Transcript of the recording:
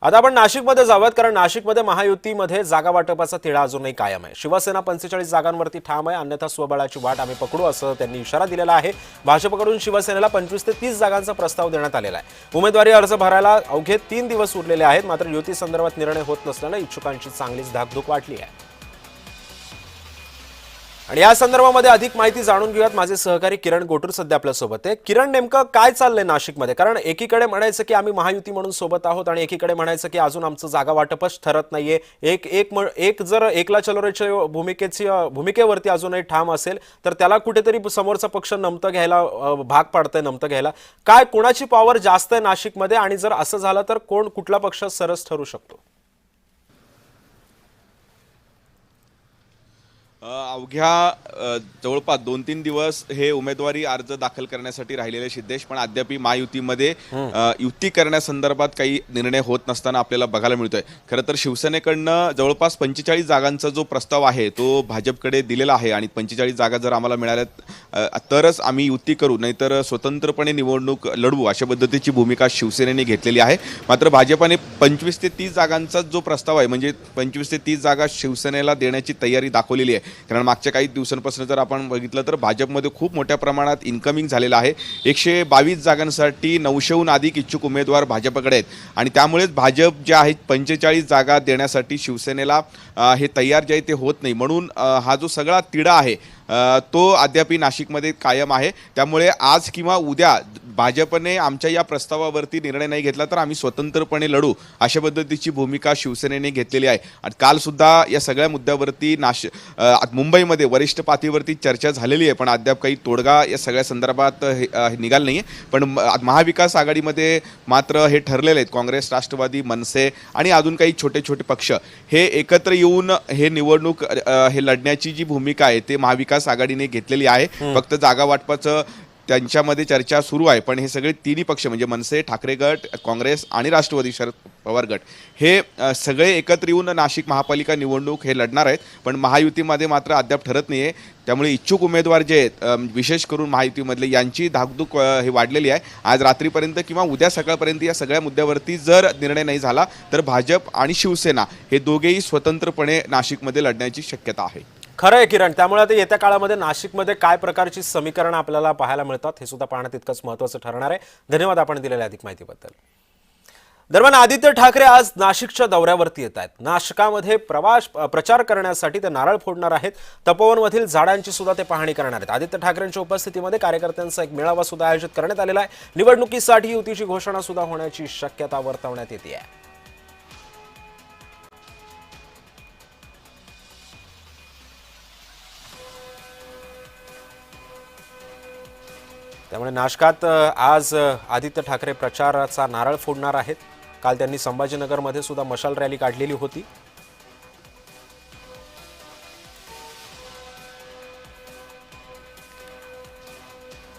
आता आपण नाशिकमध्ये जाऊयात, कारण नाशिकमध्ये महायुतीमध्ये जागा वाटपाचा तिढा अजूनही कायम आहे। शिवसेना 45 जागांवरती ठाम आहे, अन्यथा स्वबळाची वाट आम्ही पकडू असं त्यांनी इशारा दिलेला आहे। भाजपकडून शिवसेनेला 25 ते 30 जागांचा प्रस्ताव देण्यात आलेला आहे। उमेदवारी अर्ज भरायला अवघे 3 दिवस उरलेले आहेत, मात्र युती संदर्भात निर्णय होत नसल्याने इच्छुकांची चांगलीच धाकधूक वाढली आहे। आणि या संदर्भामध्ये अधिक माहिती जाणून घेऊयात। माझे सहकारी किरण गोटूर सध्या आपल्या सोबत आहे। किरण, नेमकं काय चाललंय नाशिकमध्ये? कारण एकीकडे म्हणायचं की आम्ही महायुती म्हणून सोबत आहोत आणि एकीकडे म्हणायचं की अजून आमचं जागा वाटपच ठरत नाहीये। एक जर एकला चलो रेच्या भूमिकेवरती अजूनही ठाम असेल तर त्याला कुठेतरी समोरचा पक्ष नमतं घ्यायला भाग पाडतंय, नमतं घ्यायला। काय कोणाची पॉवर जास्त आहे नाशिकमध्ये, आणि जर असं झालं तर कुठला पक्ष सरस ठरू शकतो? अवघ्या जवळपास 2-3 दिवस हे उमेदवारी अर्ज दाखल करण्यासाठी राहिलेले सिद्धेश, पण अद्याप महायुतीमध्ये युती करण्यासंदर्भात काही निर्णय होत नसताना आपल्याला बघायला मिळतोय। खरं तर शिवसेनेकडनं जवळपास 45 जागांचा जो प्रस्ताव आहे तो भाजपकडे दिलेला आहे आणि 45 जागा जर आम्हाला मिळाल्यात तरच आम्ही युती करू, नाहीतर स्वतंत्रपणे निवडणूक लढवू अशा पद्धतीची भूमिका शिवसेनेने घेतलेली आहे। मात्र भाजपाने 25 ते 30 जागांचा जो प्रस्ताव आहे, म्हणजे 25 ते 30 जागा शिवसेनेला देण्याची तयारी दाखवलेली आहे। कारण मागच्या काही दिवसांपासून जर आपण बघितलं तर भाजपमध्ये खूप मोठ्या प्रमाणात इन्कमिंग झालेलं आहे। 122 जागांसाठी 900हून अधिक इच्छुक उमेदवार भाजपकडे आहेत आणि त्यामुळेच भाजप जे आहेत 45 जागा देण्यासाठी शिवसेनेला हे तयार जे आहे ते होत नाही। म्हणून हा जो सगळा तिढा आहे तो अद्याप नाशिकमध्ये कायम आहे। त्यामुळे आज किंवा उद्या भाजपने आमच्या या प्रस्तावावरती निर्णय नाही घेतला तर आम्ही स्वतंत्रपणे लढू अशा पद्धतीची भूमिका शिवसेनेने घेतलेली आहे। आणि काल सुद्धा या सगळ्या मुद्द्यावरती मुंबईमध्ये वरिष्ठ पातळीवरती चर्चा झालेली आहे, पण अद्याप काही तोडगा या सगळ्या संदर्भात निघाला नाही आहे। पण महाविकास आघाडीमध्ये मात्र हे ठरलेले आहेत, काँग्रेस, राष्ट्रवादी, मनसे आणि अजून काही छोटे छोटे पक्ष हे एकत्र येऊन हे निवडणूक हे लढण्याची जी भूमिका आहे ते महाविकास आघाडीने घेतलेली आहे। फक्त जागा वाटपाचं त्यांच्यामध्ये चर्चा सुरू आहे, पण हे सगळे तिन्ही पक्ष म्हणजे मनसे, ठाकरे गट, काँग्रेस आणि राष्ट्रवादी शरद पवार गट हे सगळे एकत्र येऊन नाशिक महापालिका निवडणूक हे लढणार आहेत। पण महायुतीमध्ये मात्र अद्याप ठरत नाही आहे। त्यामुळे इच्छुक उमेदवार जे आहेत विशेष करून महायुतीमधले यांची धाकधूक हे वाढलेली आहे। आज रात्रीपर्यंत किंवा उद्या सकाळपर्यंत या सगळ्या मुद्द्यावरती जर निर्णय नाही झाला तर भाजप आणि शिवसेना हे दोघेही स्वतंत्रपणे नाशिकमध्ये लढण्याची शक्यता आहे। खरं आहे किरण, त्यामुळे आता येत्या काळामध्ये नाशिकमध्ये काय प्रकारची समीकरणं आपल्याला पाहायला मिळतात हे सुद्धा पाहणं तितकंच महत्त्वाचं ठरणार आहे। धन्यवाद आपण दिलेल्या अधिक माहितीबद्दल। दरम्यान आदित्य ठाकरे आज नाशिकच्या दौऱ्यावरती येत आहेत। नाशिकामध्ये प्रचार करण्यासाठी ते नारळ फोडणार आहेत। तपोवनमधील झाडांची सुद्धा ते पाहणी करणार आहेत। आदित्य ठाकरेंच्या उपस्थितीमध्ये कार्यकर्त्यांचा एक मेळावा सुद्धा आयोजित करण्यात आलेला आहे। निवडणुकीसाठी युतीची घोषणा सुद्धा होण्याची शक्यता वर्तवण्यात येते आहे। त्यामुळे नाशिकात आज आदित्य ठाकरे प्रचाराचा नारळ फोडणार आहेत। काल त्यांनी संभाजीनगरमध्ये सुद्धा मशाल रॅली काढलेली होती।